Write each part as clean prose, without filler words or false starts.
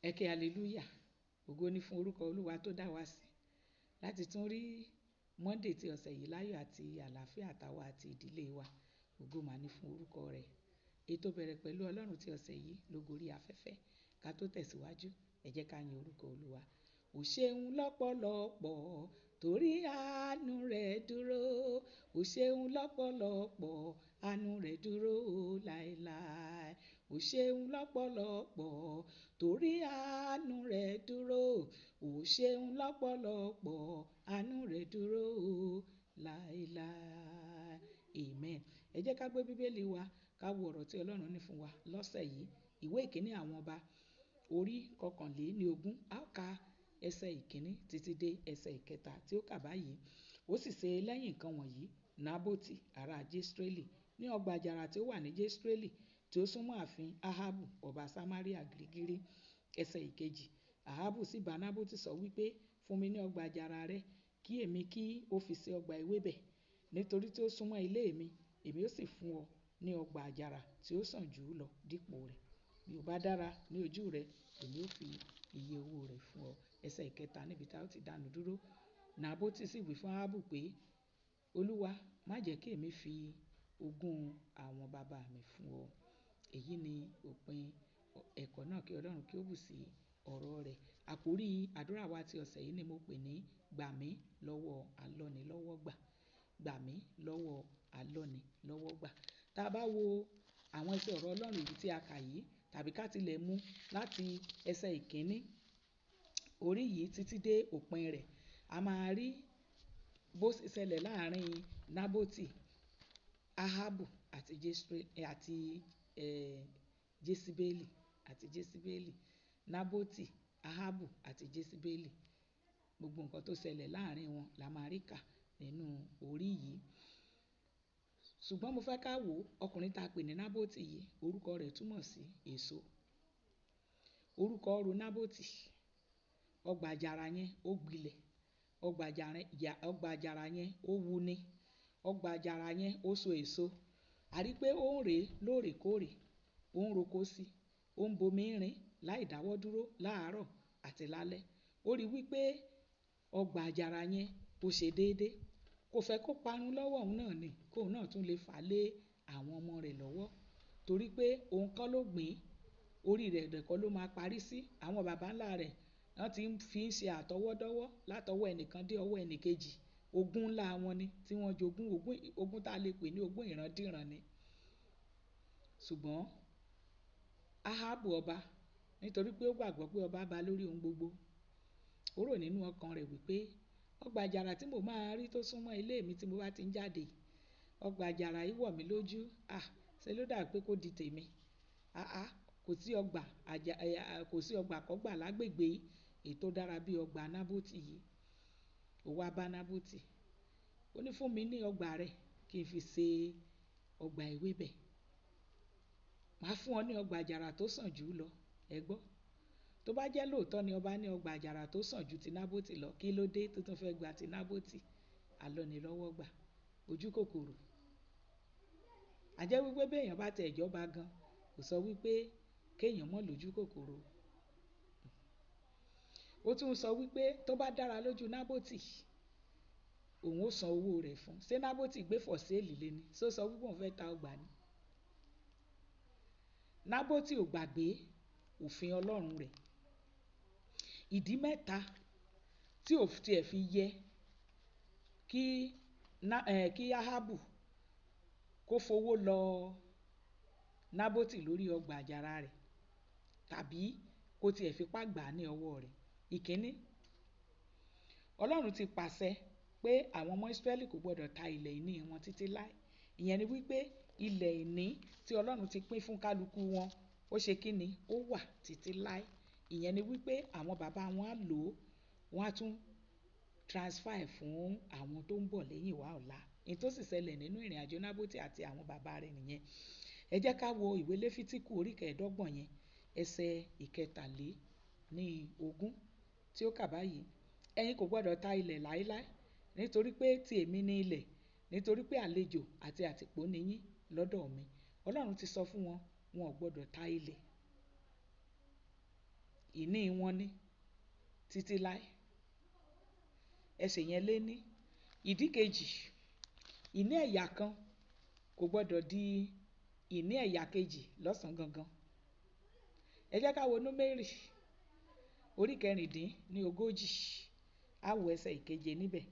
Ẹ ké hallelujah. Ògo ni fún orúkọ Olúwa tó dá wa sí láti tún rí Monday ti ọ̀sẹ̀ yìí láyọ̀ àti àlàáfíà àtàwa àti ìdílé wa. Ògo mà ní fún orúkọ rẹ̀. Ètò bẹ̀rẹ̀ pẹ̀lú Ọlọ́run ti ọ̀sẹ̀ yìí ló gorí afẹ́fẹ́. Ká tó tẹ̀síwájú, ẹ jẹ́ ká yin orúkọ Olúwa. Ó ṣeun lọ́pọ̀lọpọ̀ torí àánú rẹ̀ dúró. Ó ṣeun lọ́pọ̀lọpọ̀, àánú rẹ̀ dúró láéláé. Ó ṣeun lọ́pọ̀lọpọ̀ torí àánú rẹ̀ dúró. Ó ṣeun lọ́pọ̀lọpọ̀, àánú rẹ̀ dúró láéláé. Amen. Ẹ jẹ́ ká gbé Bíbélì wa ká wo ọ̀rọ̀ tí Ọlọ́run ní fún wa lọ́sẹ̀ yìí. Ìwé ìkíní àwọn ọba orí 21. A ó ka ẹsẹ̀ ìkíní títí dé ẹsẹ̀ ìkẹta tí ó kà báyìí. Ó sì ṣe lẹ́yìn nǹkan wọ̀nyí, Nábótì ará Jesreeli ní ọgbà àjàrà tí ó wà ní Jesreeli tí ó súnmọ́ ààfin Ahabu ọba Samaria gírígírí. Ẹsẹ̀ ìkejì. Ahabu sì bá Nábótì sọ wípé, fún mi ní ọgbà àjàrà rẹ kí èmi kí ó fi ṣe ọgbà ewébẹ̀, nítorí tí ó súnmọ́ ilé mi, èmi ó sì fún ọ ní ọgbà àjàrà tí ó sàn jù ú lọ dípò rẹ̀. Bí ó bá dára ní ojú rẹ, èmi ó fi iye owó rẹ̀ fún ọ. Ẹsẹ̀ ìkẹta níbi tá ó ti dánu dúró. Nábótì sì wí fún Ahabu pé, Olúwa má jẹ́ kí èmi fi ogún àwọn bàbá mi fún ọ. Èyí ni òpin ẹ̀kọ́ náà, kí Ọlọ́run kí ó bù sí ọ̀rọ̀ rẹ̀. Àkórí àdúrà wa ti ọ̀sẹ̀ yìí ni mo pè ní Gbàmí lọ́wọ́ Alonilowogba. Gbàmí lọ́wọ́ Alonilowogba. Tá a bá wo àwọn ẹsẹ̀ ọ̀rọ̀ Ọlọ́run yìí tí a kà yìí, tàbí ká tilẹ̀ mú láti ẹsẹ̀ ìkíní orí yìí títí dé òpin rẹ̀, a máa rí bó ṣe ṣẹlẹ̀ láàrin Nábótì, Ahabu àti Jesibeli. Nábótì, Ahabu àti Jesibeli. Gbogbo nǹkan tó ṣẹlẹ̀ láàrin wọn la máa rí kà nínú orí yìí. Ṣùgbọ́n mo fẹ́ ká wò ọkùnrin tá a pè ní Nábótì yìí, orúkọ rẹ̀ túmọ̀ sí èso. Orúkọ ro Nábótì. Ọgbà àjàrà yẹn ó gbilẹ̀. Ọgbà àjàrà yẹn ó wuni. Ọgbà àjàrà yẹn ó so èso. A rí pé ó ń rè lóòrèkóòrè. Ó ń roko sí. Ó ń bomi rin láì dáwọ́ dúró láàárọ̀ àti lálẹ́. Ó rí wípé ọgbà àjàrà yẹn ó ṣe déédé. Kò fẹ́ kó parun lọ́wọ́ òun náà ni, kó òun náà tún lè fà lé àwọn ọmọ rẹ̀ lọ́wọ́. Torí pé òun kọ́ ló gbìn, orí rẹ̀ kọ́ ló máa parí sí. Àwọn baba ńlá rẹ̀ wọ́n ti fi ń ṣe àtọwọ́dọ́wọ́ látọwọ́ ẹnìkan dé ọwọ́ ẹnìkejì. Ogún ńlá wọn ni tí wọ́n jogún. Ogún tá a lè pè ní ogún ìrandíran ni. Ṣùgbọ́n Ahabu ọba, nítorí pé ó gbàgbọ́ pé ọba bá lórí ohun gbogbo, ó rò nínú ọkàn rẹ̀ wípé ọgbà àjàrà tí mo máa rí tó súnmọ́ ilé mi tí mo bá ti ń jáde, ọgbà àjàrà yìí wọ̀ mí lójú. Ṣe ló dà pé kó di tèmi. Kò sí ọgbà kọ́gbà lágbègbè èyí tó dára bí ọgbà Nábótì yìí. Ó wá bá Nábótì. Ó ní, fún mi ní ọgbà rẹ kí n fi ṣe ọgbà ewébẹ̀. Màá fún ọ ní ọgbà àjàrà tó sàn jù ú lọ. Ẹ gbọ́. Tó bá jẹ́ lóòótọ́ ni ọba ní ọgbà àjàrà tó sàn ju ti Nábótì lọ, kí ló dé tó tún fẹ́ gba ti Nábótì Alonilowogba? Ojú kòkòrò. A jẹ́ wípé bí èèyàn bá tẹ ìjọba gan, kò sọ wípé kéèyàn mọ́ lójú kòkòrò. Ó tún sọ wípé tó bá dára lójú Nábótì, òun ó san owó rẹ̀ fún. Ṣé Nábótì gbé for sale lé ní? Ṣó sọ wípé òun fẹ́ ta ọgbà ni? Nábótì ò gbàgbé òfin Ọlọ́run rẹ̀. Ìdí mẹ́ta tí ò tiẹ̀ fi yẹ kí Ahabu kó fowó lọ Nábótì lórí ọgbà àjàrà rẹ̀, tàbí kó tiẹ̀ fipá gbà ní ọwọ́ rẹ̀. Ìkíní, Ọlọ́run ti pàṣẹ pé àwọn ọmọ Ísírẹ́lì kò gbọdọ̀ ta ilẹ̀ ìní wọn títí láé. Ìyẹn ni wípé ilẹ̀ ìní tí Ọlọ́run ti pín fún kálukú wọn, ó ṣe kíni? Ó wà títí láé. Ìyẹn ni wípé àwọn bàbá wọn á lò ó, wọ́n á tún transfer ẹ̀ fún àwọn tó ń bọ̀ lẹ́yìn wá ọ̀la. Èyí tó sì ṣẹlẹ̀ nínú ìrìn àjò Nábótì àti àwọn bàbá rẹ̀ nìyẹn. Ẹ jẹ́ ká wo ìwé Léfítíkù orí 25 yẹn, ẹsẹ̀ 23 tí ó kà báyìí. Ẹ̀yin kò gbọdọ̀ ta ilẹ̀ láéláé, nítorí pé ti èmi ni ilẹ̀, nítorí pé àlejò àti àtìpó ni yín lọ́dọ̀ mi. Ọlọ́run ti sọ fún wọn, wọn ò gbọdọ̀ ta ilẹ̀. ìní wọn ní títí láé. Ẹsẹ̀ yẹn lé ní. Ìdí kejì, ìní ẹ̀yà kan kò gbọdọ̀ di ìní ẹ̀yà kejì lọ́sàn gangan. Ẹ jẹ́ ká wo Númérì orí 16 á wo ẹsẹ̀ ìkeje níbẹ̀.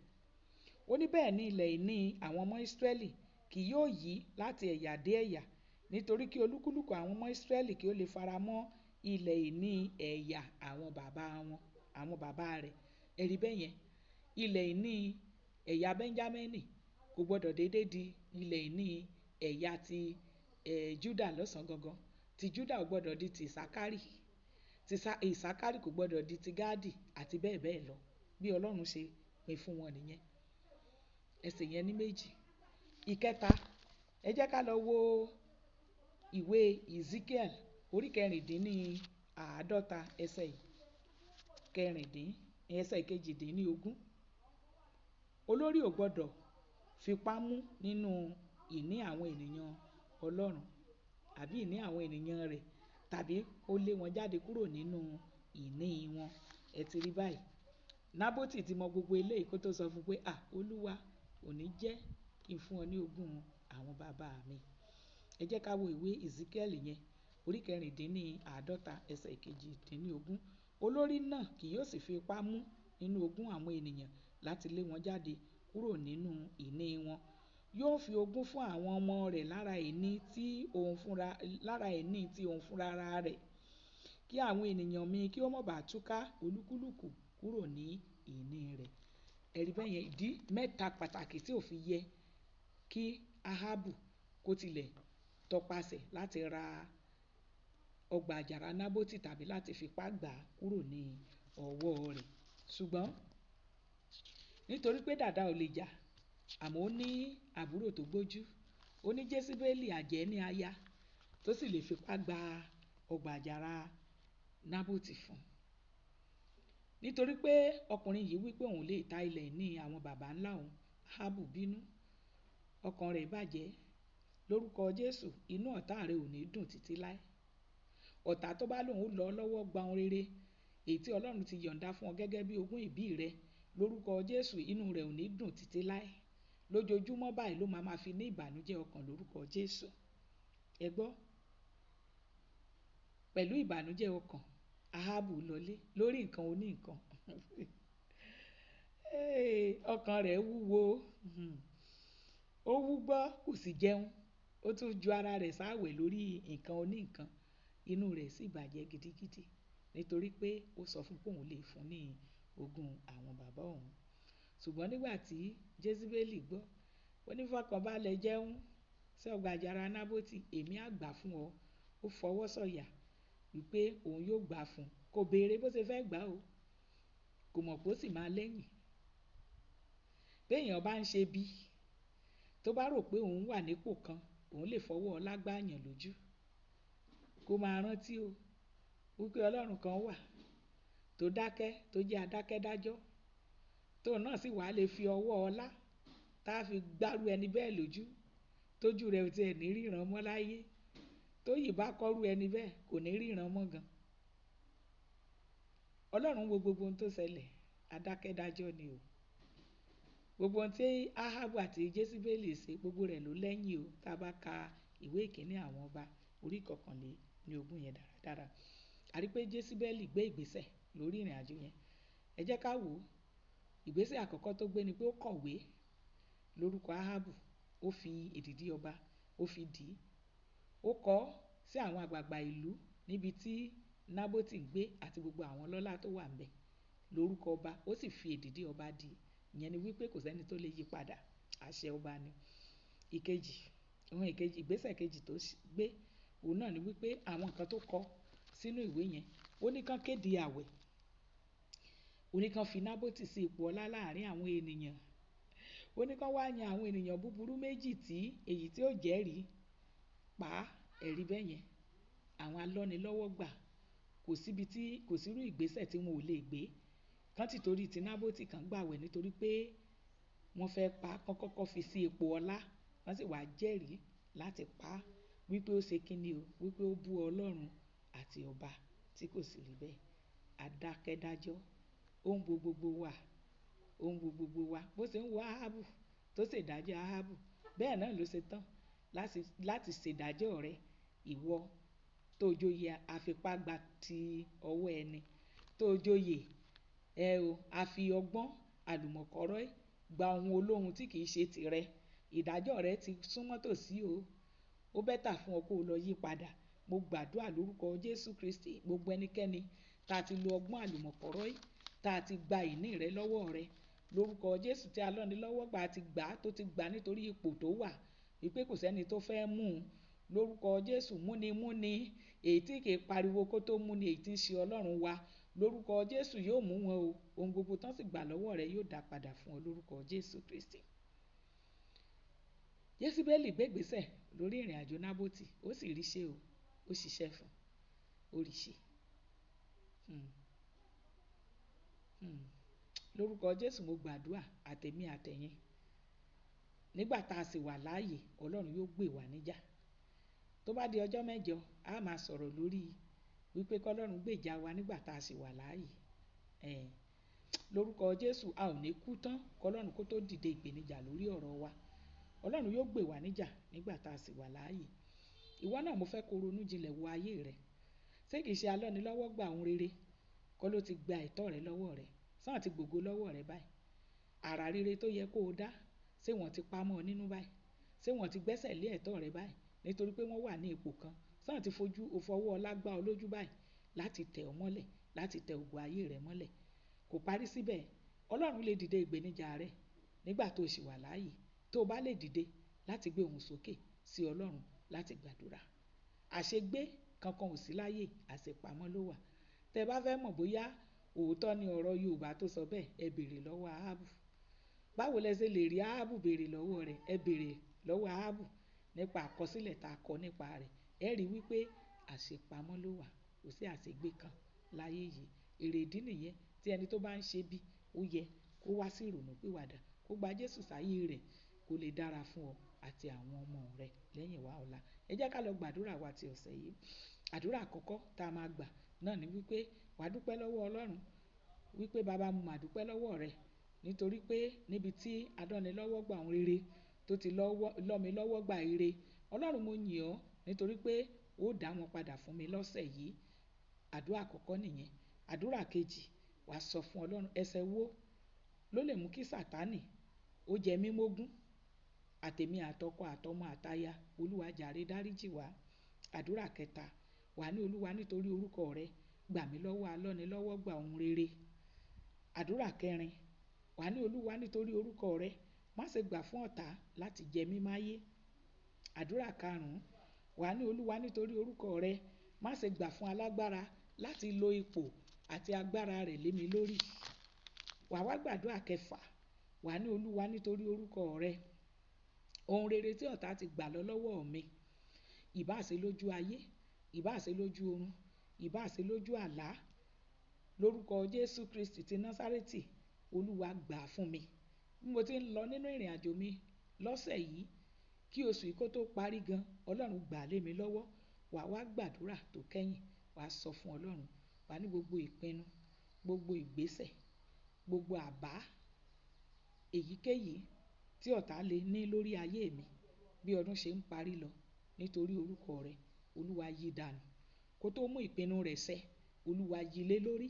Ó ní bẹ́ẹ̀ ni ilẹ̀ ìní àwọn ọmọ Ísírẹ́lì kì yóò yí láti ẹ̀yà dé ẹ̀yà, nítorí kí olúkúlùkù àwọn ọmọ Ísírẹ́lì kí ó lè fara mọ́ ilẹ̀ ìní ẹ̀yà àwọn bàbá rẹ̀. Ẹ rí bẹ́ẹ̀ yẹn, ilẹ̀ ìní ẹ̀yà Bẹ́ńjámínì kò gbọdọ̀ déédéé di ilẹ̀ ìní ẹ̀yà ti Júdà lọ́sàn gangan. Ti Júdà ò gbọdọ̀ di ti Ìsákárì, ti Ìsákárì kò gbọdọ̀ di ti Gádì àti bẹ́ẹ̀ bẹ́ẹ̀ lọ, bí Ọlọ́run ṣe pín fún wọn nìyẹn. Ẹsẹ̀ yẹn ní méjì. Ìkẹta, ẹ jẹ́ ká lọ wo ìwé Ezekiel orí 50 ẹsẹ̀ 18. Olórí ò gbọdọ̀ fipá mú nínú ìní àwọn ènìyàn Ọlọ́run àbí ìní àwọn ènìyàn rẹ̀, tàbí ó lé wọn jáde kúrò nínú ìní wọn. Ẹ ti rí báyìí. Nábótì ti mọ gbogbo eléyìí kó tó sọ fún pé Olúwa ò ní jẹ́ kí n fún ọ ní ogún àwọn bàbá mi. Ẹ jẹ́ ká wo ìwé Ezekiel yẹn orí 50 ẹsẹ̀ 18. Olórí náà kì yóò sì fi ipá mú nínú ogún àwọn ènìyàn láti lé wọn jáde kúrò nínú ìní wọn. Yóò fi ogún fún àwọn ọmọ rẹ̀ lára ìní tí òun fúnra rẹ̀, kí àwọn ènìyàn mi kí ó má bàa túká olúkúlùkù kúrò ní ìní rẹ̀. Ẹ rí bẹ́ẹ̀ yẹn, ìdí mẹ́ta pàtàkì tí ò fi yẹ kí Áhábù kó tilẹ̀ tọpasẹ̀ láti ra ọgbà àjàrà Nábótì tàbí láti fipá gbà á kúrò ní ọwọ́ rẹ̀. Ṣùgbọ́n nítorí pé dàda ò lè jà, àmọ́ ó ní àbúrò tó gbójú, ó ní Jésíbélì àjẹ́ ní aya tó sì lè fipá gba ọgbà àjàrà Nábótì fún. Nítorí pé ọkùnrin yìí wípé òun lè ta ilẹ̀ ní àwọn baba ńlá òun, Áhábù bínú, ọkàn rẹ̀ bàjẹ́. Lórúkọ Jésù, inú ọ̀tá rẹ̀ ò ní dùn títí láé. Ọ̀tá tó bá lòun lọ lọ́wọ́ gba ohun rere èyí tí Ọlọ́run ti yọ̀ǹda fún ọ gẹ́gẹ́ bí ogún ìbí rẹ, lórúkọ Jésù, inú rẹ̀ ò ní dùn títí láé. Lójoojúmọ́ báyìí ló máa fi ní ìbànújẹ́ ọkàn lórúkọ Jésù. Ẹ gbọ́, pẹ̀lú ìbànújẹ́ ọkàn, Áhábù lọlé lórí nǹkan oní nǹkan. Ọkàn rẹ̀ wúwo, ó wúgbọ́ kò sì jẹun, ó tún ju ara rẹ̀ sáwẹ̀ lórí nǹkan oní nǹkan. Inú rẹ̀ sì bàjẹ́ gidigidi nítorí pé ó sọ fún pé òun lè fún ní ogún àwọn bàbá òun. Ṣùgbọ́n nígbà tí Jésíbélì gbọ́, ó ní fọkànbalẹ̀ jẹun sí ọgbà àjàrà Nábótì, èmi á gbà fún ọ. Ó fọwọ́ sọ̀yà wípé òun yóò gbà fún. Kò béèrè bó ṣe fẹ́ gbà o, kò mọ̀ pé ó sì máa lẹ́yìn. Béèyàn bá ń ṣe bí, tó bá rò pé òun wà nípò kan, òun lè fọwọ́ ọlá gbáàyàn lójú. Kó máa rántí o wípé Ọlọ́run kan wà tó dákẹ́, tó jẹ́ adákẹ́dájọ́, tóun náà sì wá lè fi ọwọ́ ọlá tá a fi gbárù ẹni bẹ́ẹ̀ lójú, tójú rẹ̀ ò tiẹ̀ ní ríran mọ́ láyé. Tóyì bá kọ́rù ẹni bẹ́ẹ̀ kò ní ríran mọ́ gan. Ọlọ́run wo gbogbo ohun tó ṣẹlẹ̀, adákẹ́dájọ́ ni o. Gbogbo ohun tí Áhábù àti Jésíbélì ṣe, gbogbo rẹ̀ ló lẹ́yìn o. Tá a bá ka ìwé ìkíní àwọn ọba orí 21 yẹn dáradára, a rí pé Jésíbélì gbé ìgbésẹ̀ lórí ìrìn àjò yẹn. Ẹ jẹ́ ká wò ó. Ìgbésẹ̀ àkọ́kọ́ tó gbé ni pé ó kọ̀wé lórúkọ Áhábù, ó fi èdìdì ọba, ó fi dì í. Ó kọ sí àwọn àgbààgbà ìlú níbi tí Nábótì ń gbé àti gbogbo àwọn ọlọ́lá tó wà ńbẹ̀ lórúkọ ọba, ó sì fi èdìdì ọba dì í. Ìyẹn ni wípé kò sẹ́ni tó lè yí padà, àṣẹ ọba ni. Ìgbésẹ̀ kejì tó gbé òun náà ni wípé àwọn nǹkan tó kọ sínú ìwé yẹn, ó ní kán kéde àwẹ̀, ó ní kán fi Nábótì sí ipò ọlá láàrin àwọn ènìyàn, ó ní kán wá yan àwọn ènìyàn búburú méjì èyí tí ó jẹ́rìí pa ẹ̀rí bẹ́ẹ̀ yẹn. Àwọn Alonilowogba, kò sírú ìgbésẹ̀ tí wọn ò lè gbé kán ti torí ti Nábótì kan gbàwẹ̀ nítorí pé wọ́n fẹ́ pa kán kọ́kọ́ fi sí ipò ọlá, wọ́n sì wá jẹ́rìí láti pa wípé ó ṣe kíni o, wípé ó bú Ọlọ́run àti ọba tí kò sì rí bẹ́ẹ̀. adákẹ́dájọ́, ó ń wo gbogbo wa, ó ń wo gbogbo wa. Bó ṣe ń wo Áhábù tó ṣèdájọ́ Áhábù, bẹ́ẹ̀ náà ló ṣe tán láti ṣèdájọ́ rẹ, ìwọ tó joyè àfipágba ti ọwọ́ ẹni, tó joyè a fi ọgbọ́n àlùmọ̀kọ́rọ́ gba ohun olóhun tí kìí ṣe tìrẹ. Ìdájọ́ rẹ ti súnmọ́ tòsí o. Ó bẹ́tà fún ọ kó lọ yí padà. Mo gbàdúrà lórúkọ Jésù Kristi, gbogbo ẹnikẹ́ni tá ti lo ọgbọ́n àlùmọ̀kọ́rọ́ yìí, tá ti gba ìní rẹ lọ́wọ́ rẹ, lórúkọ Jésù tí Alonilowogba ti gbà tó ti gbà nítorí ipò tó wà, wípé kò sẹ́ni tó fẹ́ mú un. Lórúkọ Jésù, múnimúni, èyí tí kìí pariwo kó tó múni, èyí tí ń ṣe Ọlọ́run wa, lórúkọ Jésù yóò mú wọn o. Ohun gbogbo tán sì gbà lọ́wọ́ rẹ yóò dá padà fún ọ lórúkọ Jésù Kristi. Jésíbélì gbégbésẹ̀ lórí ìrìn àjò Nábótì, ó sì rí ṣe o, ó ṣiṣẹ́ fún, ó rí ṣe. Lórúkọ Jésù mo gbàdúrà àtẹ̀mí àtẹ̀yin. Nígbà tá a sì wà láàyè, Ọlọ́run yóò gbè wá níjà. Tó bá di ọjọ́ mẹ́jọ, a máa sọ̀rọ̀ lórí wípé k'Ọlọ́run gbèjà wa nígbà tá a sì wà láàyè. Lórúkọ Jésù, a ò ní kú tán k'Ọlọ́run kó tó dìde ìpèníjà lórí ọ̀rọ̀ wa. Ọlọ́run yóò gbè wá níjà nígbà tá a sì wà láàyè. Ìwọ náà mo fẹ́ kó ronú jinlẹ̀ wo ayé rẹ. Ṣé kìí ṣe Alonilowogba ohun rere kọ́ ló ti gba ẹ̀tọ́ rẹ lọ́wọ́ rẹ? Ṣáà ti gbògo lọ́wọ́ rẹ báyìí? Àrà rere tó yẹ kó o dá, ṣé wọ́n ti pamọ́ ọ nínú báyìí? Ṣé wọ́n ti gbẹ́sẹ̀ lé ẹ̀tọ́ rẹ báyìí nítorí pé wọ́n wà ní ipò kan? Ṣáà ti fọwọ́ ọlá gbá ọ lójú báyìí láti tẹ̀ ọ́ mọ́lẹ̀, láti tẹ ògo ayé rẹ mọ́lẹ̀? Kò parí síbẹ̀. Ọlọ́run lè dìde ìgbèníjà rẹ nígbà tó sì wà láàyè. Tó bá lè dìde láti gbé ohùn sókè sí Ọlọ́run láti gbàdúrà. Àṣegbé kankan ò sí láyé, àṣepamọ́ ló wà. Tẹ bá fẹ́ mọ̀ bóyá òótọ́ ni ọ̀rọ̀ Yorùbá tó sọ bẹ́ẹ̀, ẹ bèrè lọ́wọ́ Áhábù. Báwo lẹ ṣe lè rí Áhábù bèrè lọ́wọ́ rẹ̀? Ẹ bèrè lọ́wọ́ Áhábù nípa àkọsílẹ̀ tá a kọ nípa rẹ̀. Ẹ rí wípé àṣepamọ́ ló wà, kò sí àṣegbé kan láyé yìí. Èrèdí nìyẹn tí ẹni tó bá ń ṣe bí ó yẹ kó wá sí ìrònúpìwàdà, kó gba Jésù sáyé rẹ̀, kó lè dára fún ọ àti àwọn ọmọ rẹ lẹ́yìn wá ọ̀la. Ẹ jẹ́ ká lọ gbàdúrà wa ti ọ̀sẹ̀ yìí. Àdúrà àkọ́kọ́ tá a máa gbà náà ni wípé wàá dúpẹ́ lọ́wọ́ Ọlọ́run wípé bàbá mo máa dúpẹ́ lọ́wọ́ rẹ nítorí pé níbi tí Alonilowogba ohun rere tó ti lọ́ mi lọ́wọ́ gbà ire. Ọlọ́run mo yìn ọ́ nítorí pé ó dá wọn padà fún mi lọ́sẹ̀ yìí. Àdúrà àkọ́kọ́ nìyẹn. Àdúrà kejì, wàá sọ fún Ọlọ́run, ẹ̀ṣẹ̀ wo ló lè mú kí Sátánì ó jẹ mí mógún? Àtèmi àtọkọ àtọmọ àtaya, Olúwa jàre dáríjì wá. Àdúrà kẹta, wà ní Olúwa nítorí orúkọ rẹ, gbà mí lọ́wọ́ Alonilowogba ohun rere. Àdúrà kẹrin, wà ní Olúwa nítorí orúkọ rẹ, má ṣe gbà fún ọ̀tá láti jẹ mí máyé. Àdúrà karùn-ún, wà ní Olúwa nítorí orúkọ rẹ, má ṣe gbà fún alágbára láti lo ipò àti agbára rẹ̀ lé mi lórí. Wà wá gbàdúrà kẹfà, wà ní Olúwa nítorí orúkọ rẹ, ohun rere tí ọ̀tá ti gbà lọ́wọ́ mi, ìbá ṣe lójú ayé, ìbá ṣe lójú oorun, ìbá ṣe lójú àlá, lórúkọ Jésù Kristi ti Násárẹ́tì, Olúwa gbà fún mi. Bí mo ti ń lọ nínú ìrìn àjò mi lọ́sẹ̀ yìí, kí oṣù yìí kó tó parí gan, Ọlọ́run gbà lé mi lọ́wọ́. Wà wá gbàdúrà tó kẹ́yìn, wà sọ fún Ọlọ́run, wà ní gbogbo ìpinnu, gbogbo ìgbésẹ̀, gbogbo àbá, èyíkéyìí tí ọ̀tá lè ní lórí ayé mi bí ọdún ṣe ń parí lọ, nítorí orúkọ rẹ, Olúwa yí dànù. Kó tó mú ìpinnu rẹ̀ ṣẹ, Olúwa yí lé lórí.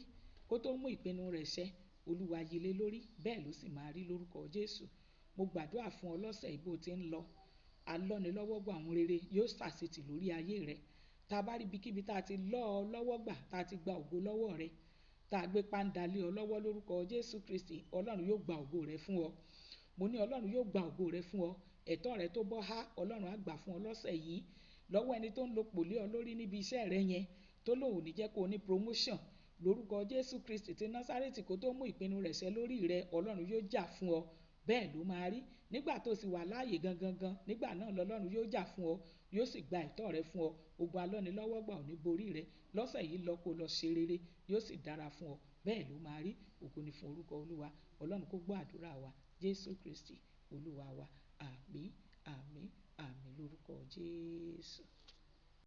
Kó tó mú ìpinnu rẹ̀ ṣẹ, Olúwa yí lé lórí. Bẹ́ẹ̀ ló sì máa rí lórúkọ Jésù. Mo gbàdúrà fún ọ lọ́sẹ̀ yìí bó ti ń lọ. Alonilowogba ohun rere yóò ṣàṣetì lórí ayé rẹ. Tá a bá rí ibikíbi tá a ti lọ́ ọ lọ́wọ́ gbà, tá a ti gba ògo lọ́wọ́ rẹ, tá a gbé páńdà lé ọ lọ́wọ́ lórúkọ Jésù Kristi, Ọlọ́run yóò gba ògo rẹ fún ọ. Mo ní Ọlọ́run yóò gba ògo rẹ fún ọ. Ẹ̀tọ́ rẹ tó bọ́ há, Ọlọ́run á gbà fún ọ lọ́sẹ̀ yìí. Lọ́wọ́ ẹni tó ń lo pòlé ọ lórí níbi iṣẹ́ rẹ yẹn, tó lóun ò ní jẹ́ kó o ní promotion. Lórúkọ Jésù Kristi ti Násárẹ́tì, kó tó mú ìpinnu rẹ̀ ṣẹ lórí rẹ, Ọlọ́run yóò jà fún ọ. Bẹ́ẹ̀ ló máa rí. Nígbà tó sì wà láàyè gangan, nígbà náà lọ́lọ́run yóò jà fún ọ, yóò sì gba ẹ̀tọ́ rẹ fún ọ. Ogun Alonilowogba ò ní borí rẹ. Lọ́sẹ̀ yìí lọ kó lọ ṣe rere, yóò sì dára fún ọ. Bẹ́ẹ̀ ló máa rí. Ògo ni fún orúkọ Olúwa. Ọlọ́run kó gbọ́ àdúrà wa. Jésù Kristi Olúwa wa. Àmín, àmín, àmín lórúkọ Jésù.